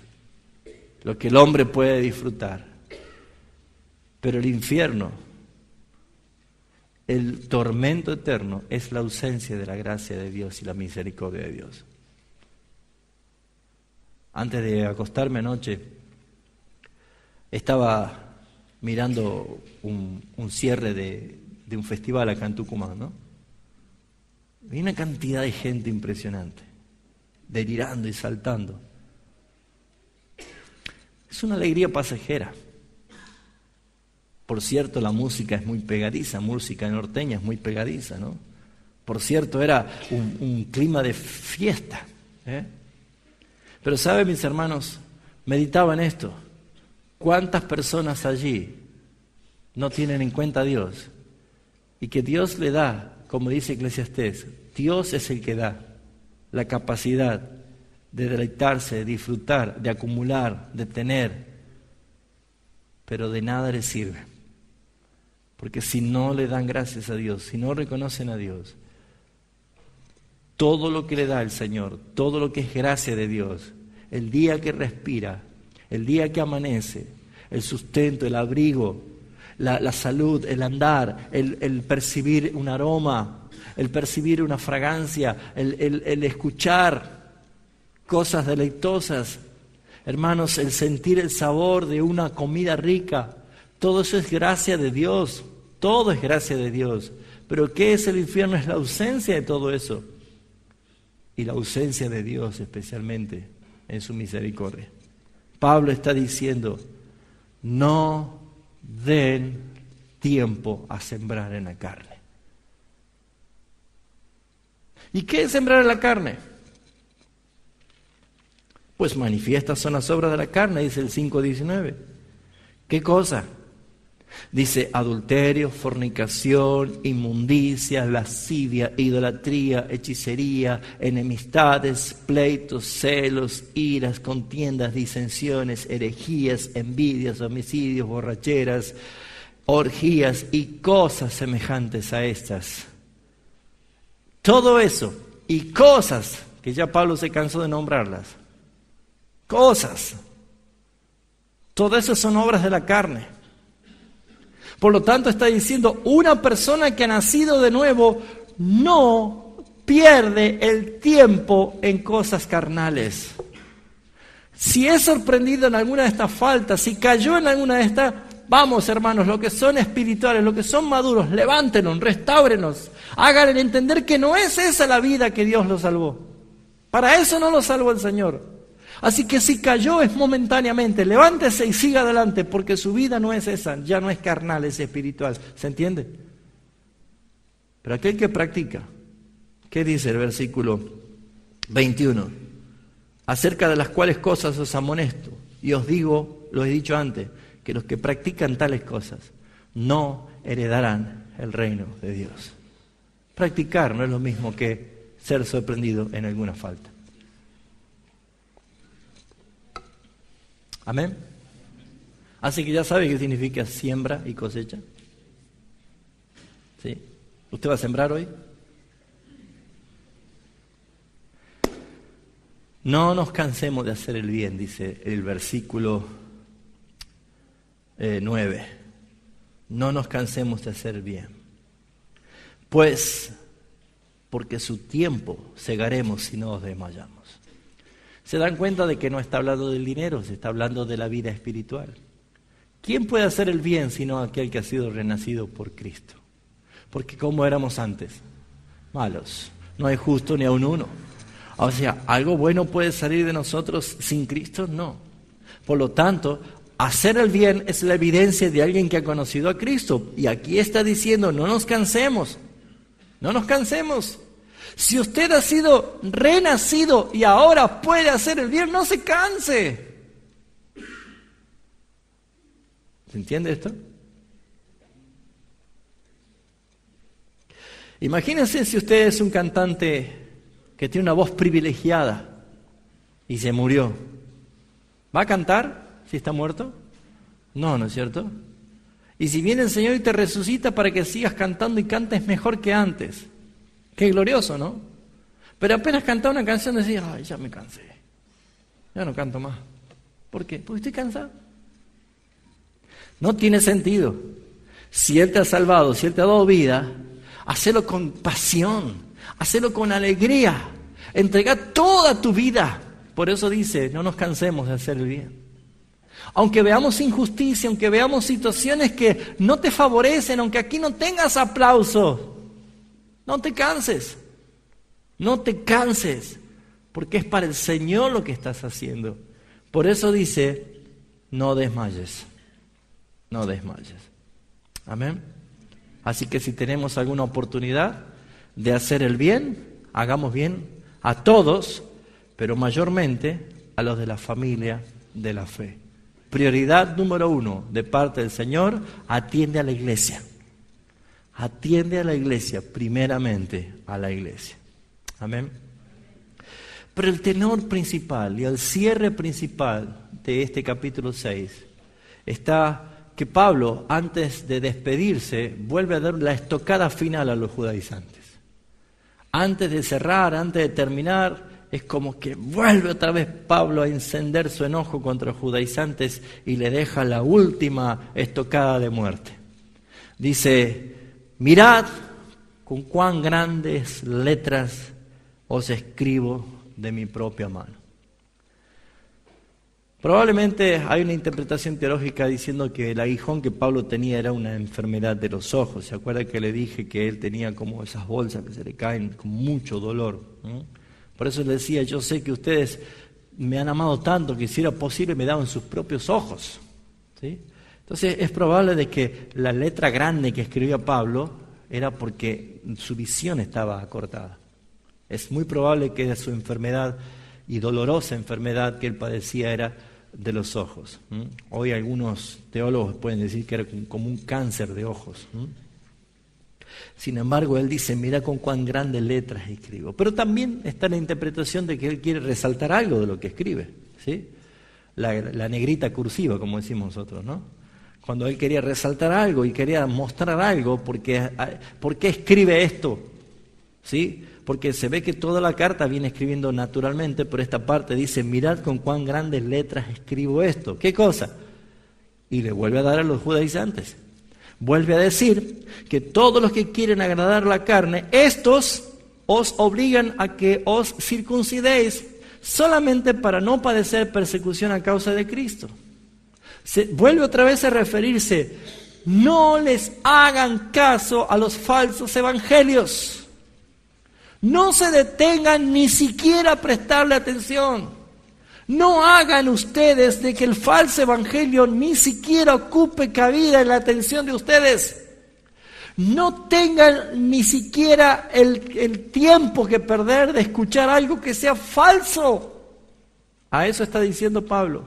Lo que el hombre puede disfrutar. Pero el infierno, el tormento eterno, es la ausencia de la gracia de Dios y la misericordia de Dios. Antes de acostarme anoche, estaba mirando un cierre de un festival acá en Tucumán, ¿no? Hay una cantidad de gente impresionante, delirando y saltando. Es una alegría pasajera. Por cierto, la música es muy pegadiza, música norteña es muy pegadiza, ¿no? Por cierto, era un clima de fiesta, ¿eh? Pero ¿saben, mis hermanos? Meditaba en esto. ¿Cuántas personas allí no tienen en cuenta a Dios? Y que Dios le da, como dice Eclesiastés, Dios es el que da la capacidad de deleitarse, de disfrutar, de acumular, de tener, pero de nada les sirve. Porque si no le dan gracias a Dios, si no reconocen a Dios, todo lo que le da el Señor, todo lo que es gracia de Dios, el día que respira, el día que amanece, el sustento, el abrigo, la salud, el andar, el percibir un aroma, el percibir una fragancia, el escuchar cosas deleitosas, hermanos, el sentir el sabor de una comida rica, todo eso es gracia de Dios, todo es gracia de Dios. Pero ¿qué es el infierno? Es la ausencia de todo eso. Y la ausencia de Dios especialmente en su misericordia. Pablo está diciendo, no den tiempo a sembrar en la carne. ¿Y qué es sembrar en la carne? Pues manifiestas son las obras de la carne, dice el 5:19. ¿Qué cosa? Dice adulterio, fornicación, inmundicia, lascivia, idolatría, hechicería, enemistades, pleitos, celos, iras, contiendas, disensiones, herejías, envidias, homicidios, borracheras, orgías y cosas semejantes a estas. Todo eso y cosas que ya Pablo se cansó de nombrarlas. Cosas. Todo eso son obras de la carne. Por lo tanto, está diciendo, una persona que ha nacido de nuevo no pierde el tiempo en cosas carnales. Si es sorprendido en alguna de estas faltas, si cayó en alguna de estas, vamos hermanos, los que son espirituales, los que son maduros, levántenos, restáurenos, háganle entender que no es esa la vida que Dios lo salvó. Para eso no lo salvó el Señor. Así que si cayó es momentáneamente, levántese y siga adelante, porque su vida no es esa, ya no es carnal, es espiritual. ¿Se entiende? Pero aquel que practica, ¿qué dice el versículo 21? Acerca de las cuales cosas os amonesto, y os digo, lo he dicho antes, que los que practican tales cosas no heredarán el reino de Dios. Practicar no es lo mismo que ser sorprendido en alguna falta. Amén. Así que ya sabe qué significa siembra y cosecha. ¿Sí? ¿Usted va a sembrar hoy? No nos cansemos de hacer el bien, dice el versículo 9. No nos cansemos de hacer bien. Pues, porque su tiempo segaremos si no os desmayamos. ¿Se dan cuenta de que no está hablando del dinero, se está hablando de la vida espiritual? ¿Quién puede hacer el bien sino aquel que ha sido renacido por Cristo? Porque ¿cómo éramos antes? Malos. No hay justo ni aun uno. O sea, ¿algo bueno puede salir de nosotros sin Cristo? No. Por lo tanto, hacer el bien es la evidencia de alguien que ha conocido a Cristo. Y aquí está diciendo, no nos cansemos. No nos cansemos. Si usted ha sido renacido y ahora puede hacer el bien, no se canse. ¿Se entiende esto? Imagínense si usted es un cantante que tiene una voz privilegiada y se murió. ¿Va a cantar si está muerto? No, ¿no es cierto? Y si viene el Señor y te resucita para que sigas cantando y cantes mejor que antes. Qué glorioso, ¿no? Pero apenas cantaba una canción decía, ay, ya me cansé. Ya no canto más. ¿Por qué? Porque estoy cansado. No tiene sentido. Si Él te ha salvado, si Él te ha dado vida, hacelo con pasión, hacelo con alegría, entrega toda tu vida. Por eso dice, no nos cansemos de hacer el bien. Aunque veamos injusticia, aunque veamos situaciones que no te favorecen, aunque aquí no tengas aplauso, no te canses, no te canses, porque es para el Señor lo que estás haciendo. Por eso dice, no desmayes, no desmayes. Amén. Así que si tenemos alguna oportunidad de hacer el bien, hagamos bien a todos, pero mayormente a los de la familia de la fe. Prioridad número 1 de parte del Señor, atiende a la iglesia. Atiende a la iglesia, primeramente a la iglesia. Amén. Pero el tenor principal y el cierre principal de este capítulo 6 está que Pablo, antes de despedirse, vuelve a dar la estocada final a los judaizantes. Antes de cerrar, antes de terminar, es como que vuelve otra vez Pablo a encender su enojo contra los judaizantes y le deja la última estocada de muerte. Dice, mirad con cuán grandes letras os escribo de mi propia mano. Probablemente hay una interpretación teológica diciendo que el aguijón que Pablo tenía era una enfermedad de los ojos. ¿Se acuerda que le dije que él tenía como esas bolsas que se le caen con mucho dolor? Por eso le decía, yo sé que ustedes me han amado tanto que si era posible me daban sus propios ojos. ¿Sí? Entonces es probable de que la letra grande que escribía Pablo era porque su visión estaba acortada. Es muy probable que su enfermedad y dolorosa enfermedad que él padecía era de los ojos. Hoy algunos teólogos pueden decir que era como un cáncer de ojos. Sin embargo, él dice, mira con cuán grandes letras escribo. Pero también está la interpretación de que él quiere resaltar algo de lo que escribe, ¿sí? La negrita cursiva, como decimos nosotros, ¿no? Cuando él quería resaltar algo y quería mostrar algo, ¿por qué escribe esto? ¿Sí? Porque se ve que toda la carta viene escribiendo naturalmente, pero esta parte dice, mirad con cuán grandes letras escribo esto. ¿Qué cosa? Y le vuelve a dar a los judaizantes. Vuelve a decir que todos los que quieren agradar la carne, estos os obligan a que os circuncidéis solamente para no padecer persecución a causa de Cristo. Se vuelve otra vez a referirse, no les hagan caso a los falsos evangelios. No se detengan ni siquiera a prestarle atención. No hagan ustedes de que el falso evangelio ni siquiera ocupe cabida en la atención de ustedes. No tengan ni siquiera el tiempo que perder de escuchar algo que sea falso. A eso está diciendo Pablo.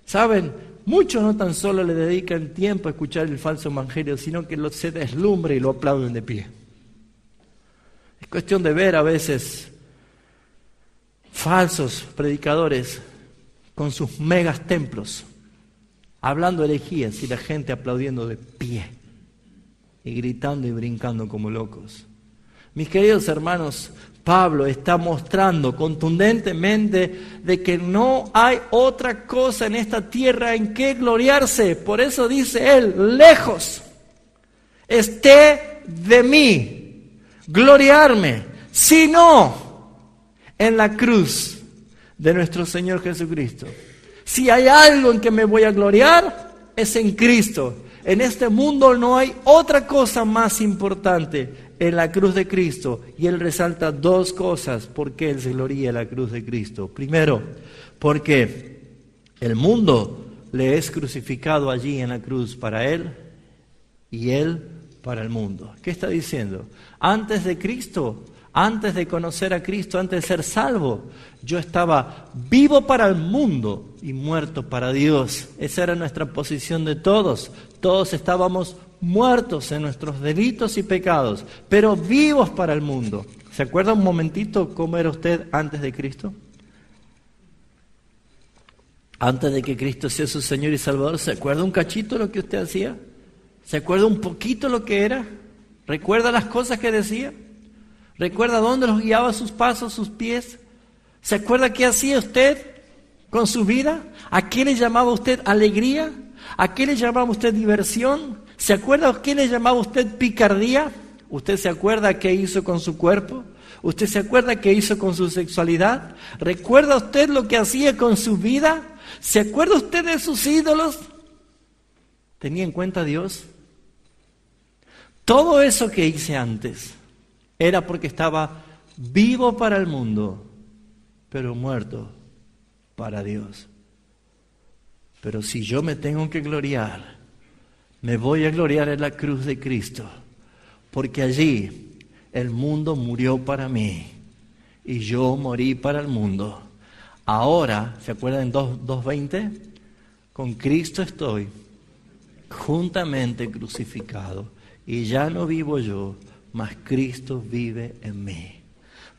¿Saben? Muchos no tan solo le dedican tiempo a escuchar el falso evangelio, sino que se deslumbre y lo aplauden de pie. Es cuestión de ver a veces falsos predicadores con sus megas templos, hablando herejías y la gente aplaudiendo de pie y gritando y brincando como locos. Mis queridos hermanos, Pablo está mostrando contundentemente de que no hay otra cosa en esta tierra en que gloriarse. Por eso dice él, lejos esté de mí gloriarme, sino en la cruz de nuestro Señor Jesucristo. Si hay algo en que me voy a gloriar, es en Cristo. En este mundo no hay otra cosa más importante en la cruz de Cristo. Y él resalta dos cosas por qué él se gloría en la cruz de Cristo. Primero, porque el mundo le es crucificado allí en la cruz para él y él para el mundo. ¿Qué está diciendo? Antes de Cristo, antes de conocer a Cristo, antes de ser salvo, yo estaba vivo para el mundo y muerto para Dios. Esa era nuestra posición de todos. Todos estábamos muertos en nuestros delitos y pecados, pero vivos para el mundo. ¿Se acuerda un momentito cómo era usted antes de Cristo? Antes de que Cristo sea su Señor y Salvador, ¿se acuerda un cachito lo que usted hacía? ¿Se acuerda un poquito lo que era? ¿Recuerda las cosas que decía? ¿Recuerda dónde los guiaba sus pasos, sus pies? ¿Se acuerda qué hacía usted con su vida? ¿A qué le llamaba usted alegría? ¿A qué le llamaba usted diversión? ¿Se acuerda a qué le llamaba usted picardía? ¿Usted se acuerda qué hizo con su cuerpo? ¿Usted se acuerda qué hizo con su sexualidad? ¿Recuerda usted lo que hacía con su vida? ¿Se acuerda usted de sus ídolos? ¿Tenía en cuenta a Dios? Todo eso que hice antes era porque estaba vivo para el mundo, pero muerto para Dios. Pero si yo me tengo que gloriar, me voy a gloriar en la cruz de Cristo, porque allí el mundo murió para mí y yo morí para el mundo. Ahora, ¿se acuerdan en 2:20? Con Cristo estoy juntamente crucificado y ya no vivo yo, mas Cristo vive en mí.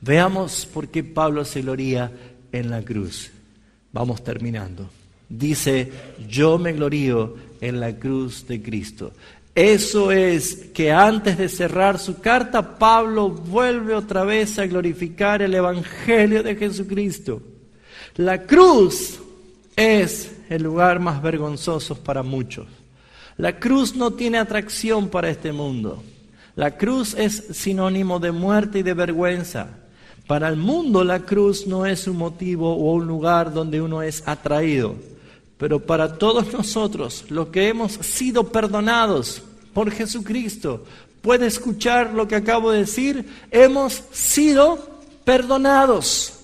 Veamos por qué Pablo se gloría en la cruz. Vamos terminando. Dice, yo me glorío en la cruz de Cristo. Eso es que antes de cerrar su carta, Pablo vuelve otra vez a glorificar el Evangelio de Jesucristo. La cruz es el lugar más vergonzoso para muchos. La cruz no tiene atracción para este mundo. La cruz es sinónimo de muerte y de vergüenza. Para el mundo la cruz no es un motivo o un lugar donde uno es atraído. Pero para todos nosotros, los que hemos sido perdonados por Jesucristo, puede escuchar lo que acabo de decir, hemos sido perdonados.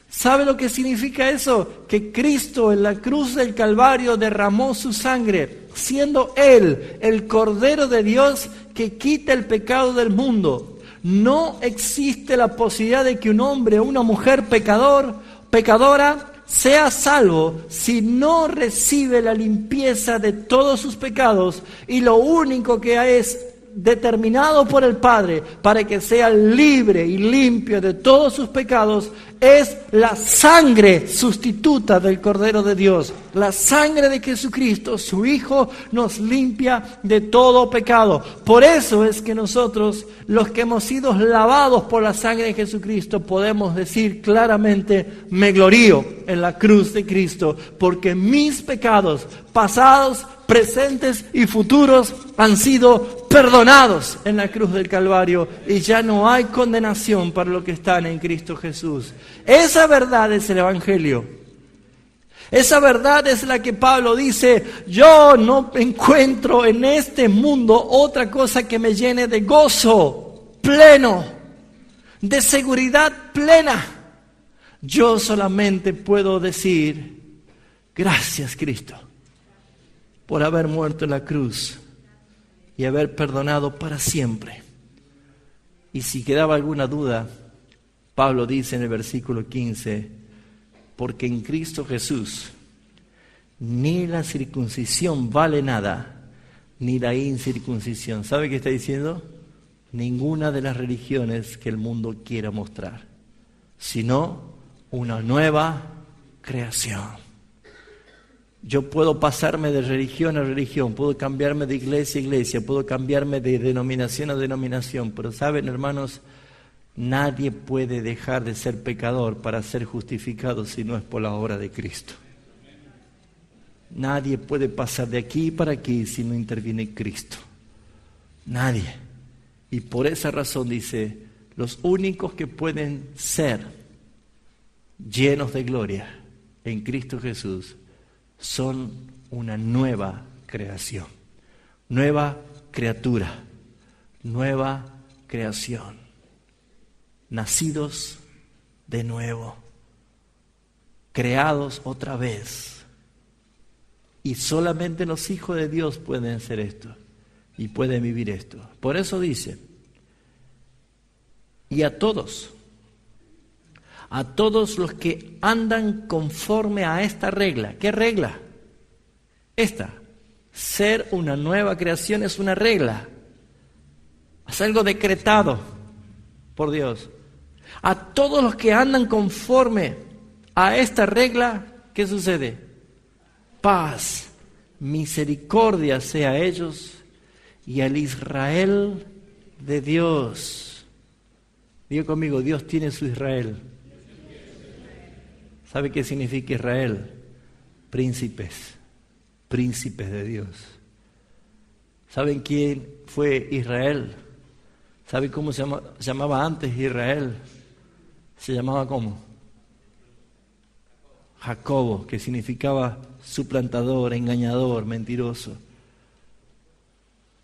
¿Sabe lo que significa eso? Que Cristo en la cruz del Calvario derramó su sangre, siendo Él el Cordero de Dios que quita el pecado del mundo. No existe la posibilidad de que un hombre o una mujer pecador pecadora, sea salvo si no recibe la limpieza de todos sus pecados, y lo único que es determinado por el Padre para que sea libre y limpio de todos sus pecados es la sangre sustituta del Cordero de Dios. La sangre de Jesucristo, su Hijo, nos limpia de todo pecado. Por eso es que nosotros, los que hemos sido lavados por la sangre de Jesucristo, podemos decir claramente: me glorío en la cruz de Cristo, porque mis pecados pasados, presentes y futuros han sido perdonados en la cruz del Calvario, y ya no hay condenación para los que están en Cristo Jesús. Esa verdad es el Evangelio. Esa verdad es la que Pablo dice: yo no encuentro en este mundo otra cosa que me llene de gozo pleno, de seguridad plena. Yo solamente puedo decir: gracias, Cristo, por haber muerto en la cruz y haber perdonado para siempre. Y si quedaba alguna duda, Pablo dice en el versículo 15: porque en Cristo Jesús ni la circuncisión vale nada, ni la incircuncisión. ¿Sabe qué está diciendo? Ninguna de las religiones que el mundo quiera mostrar, sino una nueva creación. Yo puedo pasarme de religión a religión, puedo cambiarme de iglesia a iglesia, puedo cambiarme de denominación a denominación, pero ¿saben, hermanos? Nadie puede dejar de ser pecador para ser justificado si no es por la obra de Cristo. Nadie puede pasar de aquí para aquí si no interviene Cristo. Nadie. Y por esa razón dice: los únicos que pueden ser llenos de gloria en Cristo Jesús son una nueva creación, nueva criatura, nueva creación, nacidos de nuevo, creados otra vez. Y solamente los hijos de Dios pueden hacer esto y pueden vivir esto. Por eso dice: y a todos los que andan conforme a esta regla. ¿Qué regla? Esta. Ser una nueva creación es una regla. Es algo decretado por Dios. A todos los que andan conforme a esta regla, ¿qué sucede? Paz, misericordia sea a ellos y al Israel de Dios. Diga conmigo: Dios tiene su Israel. ¿Sabe qué significa Israel? Príncipes de Dios. ¿Saben quién fue Israel? ¿Sabe cómo se llamaba antes Israel? Se llamaba ¿cómo? Jacobo, que significaba suplantador, engañador, mentiroso.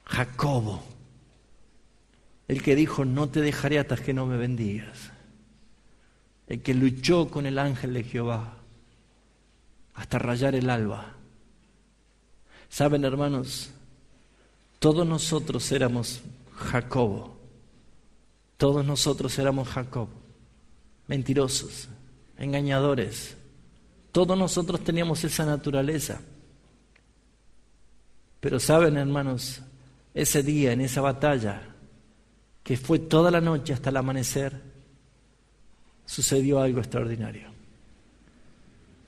Jacobo, el que dijo: no te dejaré hasta que no me bendigas. El que luchó con el ángel de Jehová hasta rayar el alba. ¿Saben, hermanos? Todos nosotros éramos Jacobo. Todos nosotros éramos Jacobo. Mentirosos, engañadores. Todos nosotros teníamos esa naturaleza. Pero ¿saben, hermanos? Ese día, en esa batalla, que fue toda la noche hasta el amanecer, sucedió algo extraordinario.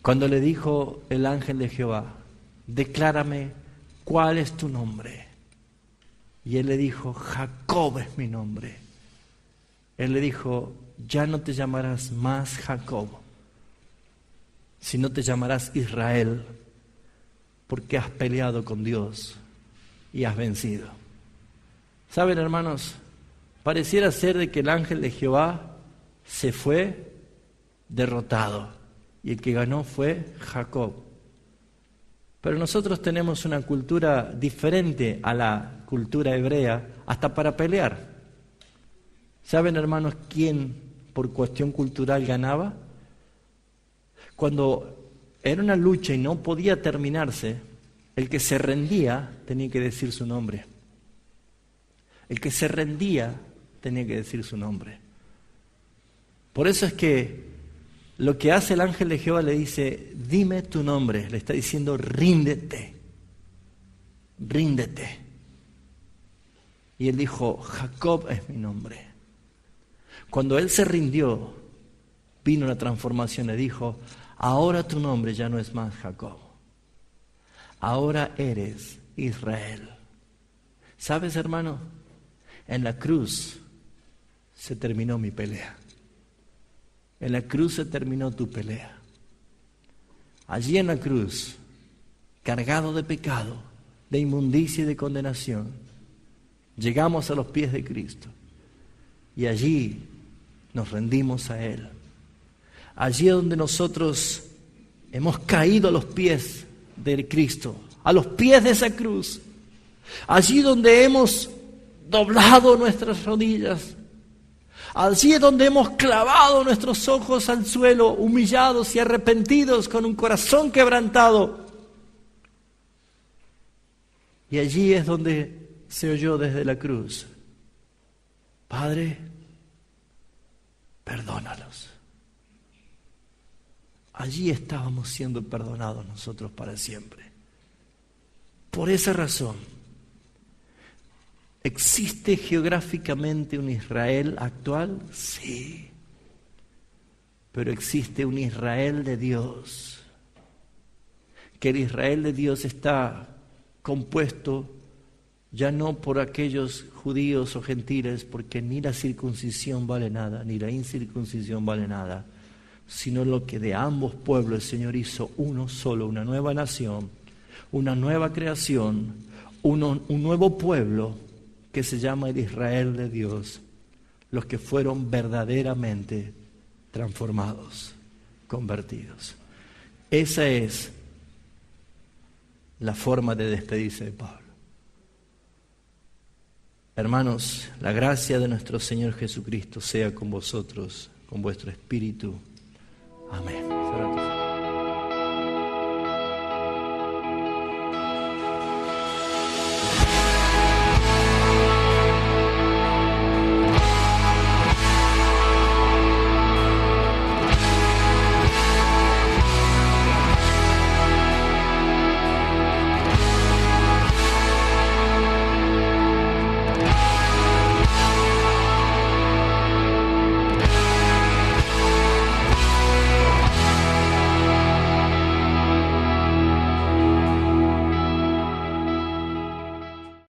Cuando le dijo el ángel de Jehová: declárame cuál es tu nombre. Y él le dijo: Jacob es mi nombre. Él le dijo: ya no te llamarás más Jacob, sino te llamarás Israel, porque has peleado con Dios y has vencido. ¿Saben, hermanos? Pareciera ser de que el ángel de Jehová se fue derrotado y el que ganó fue Jacob. Pero nosotros tenemos una cultura diferente a la cultura hebrea, hasta para pelear. ¿Saben, hermanos, quién por cuestión cultural ganaba? Cuando era una lucha y no podía terminarse, el que se rendía tenía que decir su nombre. El que se rendía tenía que decir su nombre. Por eso es que lo que hace el ángel de Jehová le dice, dime tu nombre. Le está diciendo, ríndete, ríndete. Y él dijo, Jacob es mi nombre. Cuando él se rindió, vino una transformación. Le dijo, ahora tu nombre ya no es más Jacob. Ahora eres Israel. ¿Sabes, hermano? En la cruz se terminó mi pelea. En la cruz se terminó tu pelea. Allí en la cruz, cargado de pecado, de inmundicia y de condenación, llegamos a los pies de Cristo y allí nos rendimos a Él. Allí es donde nosotros hemos caído a los pies de Cristo, a los pies de esa cruz. Allí donde hemos doblado nuestras rodillas. Allí es donde hemos clavado nuestros ojos al suelo, humillados y arrepentidos, con un corazón quebrantado. Y allí es donde se oyó desde la cruz, Padre, perdónalos. Allí estábamos siendo perdonados nosotros para siempre. Por esa razón, ¿existe geográficamente un Israel actual? Sí. Pero existe un Israel de Dios. Que el Israel de Dios está compuesto ya no por aquellos judíos o gentiles, porque ni la circuncisión vale nada, ni la incircuncisión vale nada, sino lo que de ambos pueblos el Señor hizo uno solo, una nueva nación, una nueva creación, un nuevo pueblo que se llama el Israel de Dios, los que fueron verdaderamente transformados, convertidos. Esa es la forma de despedirse de Pablo. Hermanos, la gracia de nuestro Señor Jesucristo sea con vosotros, con vuestro espíritu. Amén.